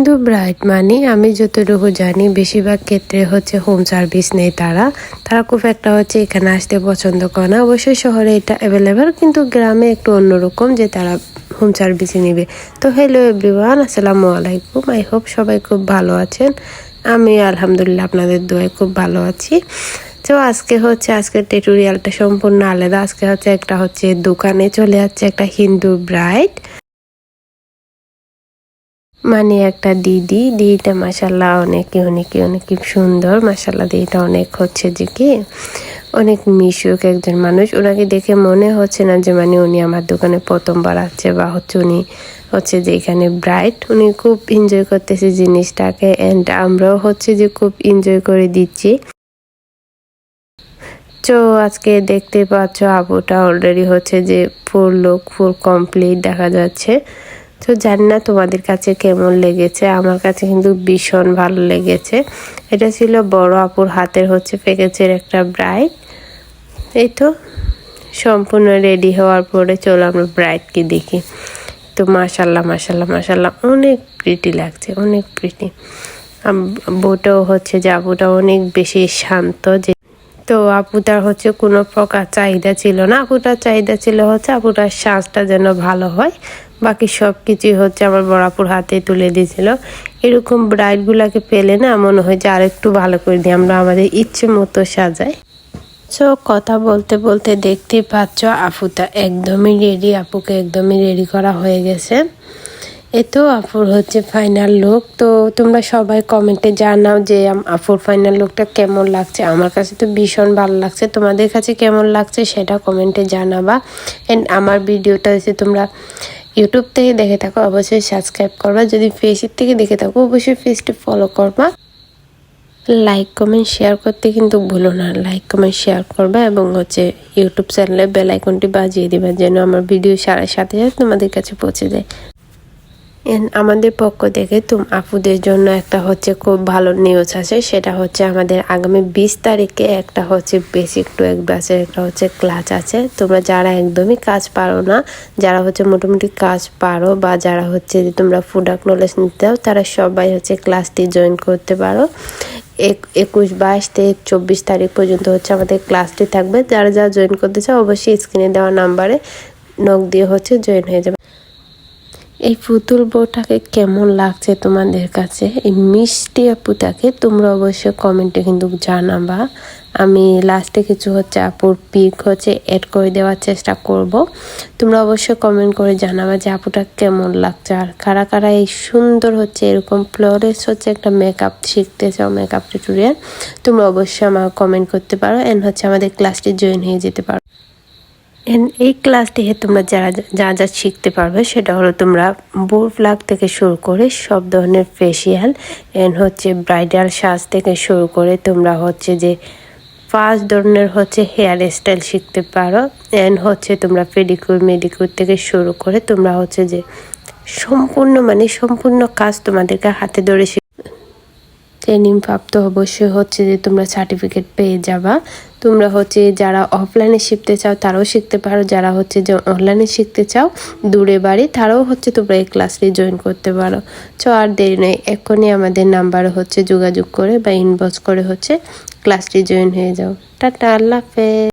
Hindu bride মানে আমি যতটুকু জানি বেশিরভাগ ক্ষেত্রে হচ্ছে হোম সার্ভিস নেই। তারা খুব একটা হচ্ছে এখানে আসতে পছন্দ করে না। অবশ্যই শহরে এটা অ্যাভেলেবেল, কিন্তু গ্রামে একটু অন্যরকম যে তারা হোম সার্ভিসে নেবে। তো হ্যালো এভরিওয়ান, আসসালামু আলাইকুম। আই হোপ সবাই খুব ভালো আছেন। আমি আলহামদুলিল্লাহ আপনাদের দোয়ায় খুব ভালো আছি। তো আজকের টিউটোরিয়ালটা সম্পূর্ণ আলাদা। আজকে একটা দোকানে চলে যাচ্ছে একটা হিন্দু ব্রাইড, মানে একটা দিদিটা মাশাল্লাহ অনেক সুন্দর। মাশাল্লাহ দিদিটা অনেক মিশুক একজন মানুষ। ওনাকে দেখে মনে হচ্ছে না যে উনি আমার দোকানে প্রথমবার আসছে বা উনি যে এখানে ব্রাইড। উনি খুব এনজয় করতেছে জিনিসটাকে, অ্যান্ড আমরাও খুব এনজয় করে দিচ্ছি। তো আজকে দেখতে পাচ্ছ আপুটা অলরেডি ফুল কমপ্লিট দেখা যাচ্ছে। তো জানি না তোমাদের কাছে কেমন লেগেছে, আমার কাছে কিন্তু ভীষণ ভালো লেগেছে। এটা ছিল বড় আপুর হাতের প্যাকেজের একটা ব্রাইড। এই তো সম্পূর্ণ রেডি হওয়ার পরে চলো আমরা ব্রাইডকে দেখি। তো মাশাল্লাহ অনেক প্রিটি লাগছে, অনেক প্রিটি। বউটাও আপুটা অনেক বেশি শান্ত। তো আপুটার কোনো প্রকার চাহিদা ছিল না। আপুটার চাহিদা ছিল আপুটার সাজটা যেন ভালো হয়, বাকি সব কিছুই আমার বড় আপুর হাতে তুলে দিয়েছিল। এরকম ব্রাইডগুলোকে পেলে না মনে হয় যে আর একটু ভালো করে দিই, আমরা আমাদের ইচ্ছে মতো সাজাই। তো কথা বলতে বলতে দেখতেই পাচ্ছ আপুটা একদমই রেডি। আপুকে একদমই রেডি করা হয়ে গেছে। এতো আপুর ফাইনাল লুক। তো তোমরা সবাই কমেন্টে জানাও যে আপুর ফাইনাল লুকটা কেমন লাগছে। আমার কাছে তো ভীষণ ভালো লাগছে, তোমাদের কাছে কেমন লাগছে সেটা কমেন্টে জানাবা। এন্ড আমার ভিডিওটা তোমরা ইউটিউব থেকে দেখে থাকো অবশ্যই সাবস্ক্রাইব করবা, যদি ফেসবুক থেকে দেখে থাকো অবশ্যই পেজটি ফলো করবা। লাইক কমেন্ট শেয়ার করতে কিন্তু ভুলো না, লাইক কমেন্ট শেয়ার করবা এবং ইউটিউব চ্যানেলে বেল আইকনটি বাজিয়ে দিবা যেন আমার ভিডিও সাথে সাথে তোমাদের কাছে পৌঁছে যায়। আমাদের পক্ষ থেকে আপুদের জন্য একটা খুব ভালো নিউজ আছে। সেটা আমাদের আগামী 20 তারিখে একটা বেসিক টু এক ব্যাচের একটা ক্লাস আছে। তোমরা যারা একদমই কাজ পারো না, যারা মোটামুটি কাজ পারো বা যারা যে তোমরা প্রোডাক্ট নলেজ নিতে চাও, তারা সবাই ক্লাসটি জয়েন করতে পারো। 21, 22 থেকে 24 তারিখ পর্যন্ত আমাদের ক্লাসটি থাকবে। যারা জয়েন করতে চাও অবশ্যই স্ক্রিনে দেওয়া নাম্বারে নক দিয়ে জয়েন হয়ে যাবে। এই পুতুল বউটাকে কেমন লাগছে তোমাদের কাছে? এই মিষ্টি আপুটাকে তোমরা অবশ্যই কমেন্টে কিন্তু জানাবা। আমি লাস্টে কিছু আপুর পিক অ্যাড করে দেওয়ার চেষ্টা করব। তোমরা অবশ্যই কমেন্ট করে জানাবা যে আপুটা কেমন লাগছে, আর কারা কারা এই সুন্দর এরকম ফ্লোরেস একটা মেকআপ শিখতে চাও, মেকআপ টিউটোরিয়াল, তোমরা অবশ্যই আমার কমেন্ট করতে পারো। এন্ড আমাদের ক্লাসটি জয়েন হয়ে যেতে পারো। এই ক্লাসটি তোমরা যা শিখতে পারবে সেটা হলো তোমরা বোর প্লাগ থেকে শুরু করে সব ধরনের ফেসিয়াল এন্ড ব্রাইডাল সাজ থেকে শুরু করে তোমরা যে 5 ধরনের হেয়ার স্টাইল শিখতে পারো। এন্ড তোমরা পেডিকিউর মেডিকিউর থেকে শুরু করে তোমরা যে সম্পূর্ণ কাজ তোমাদেরকে হাতে ধরে ট্রেনিং প্রাপ্ত অবশ্যই যে তোমরা সার্টিফিকেট পেয়ে যাবা। তোমরা যারা অফলাইনে শিখতে চাও তারাও শিখতে পারো, যারা যে অনলাইনে শিখতে চাও দূরে বাড়ি তারাও তোমরা এই ক্লাসটি জয়েন করতে পারো। আর দেরি নেই, এখনই আমাদের নাম্বারে যোগাযোগ করে বা ইনবক্স করে ক্লাসটি জয়েন হয়ে যাও। টাটা, আল্লাহ হাফেজ।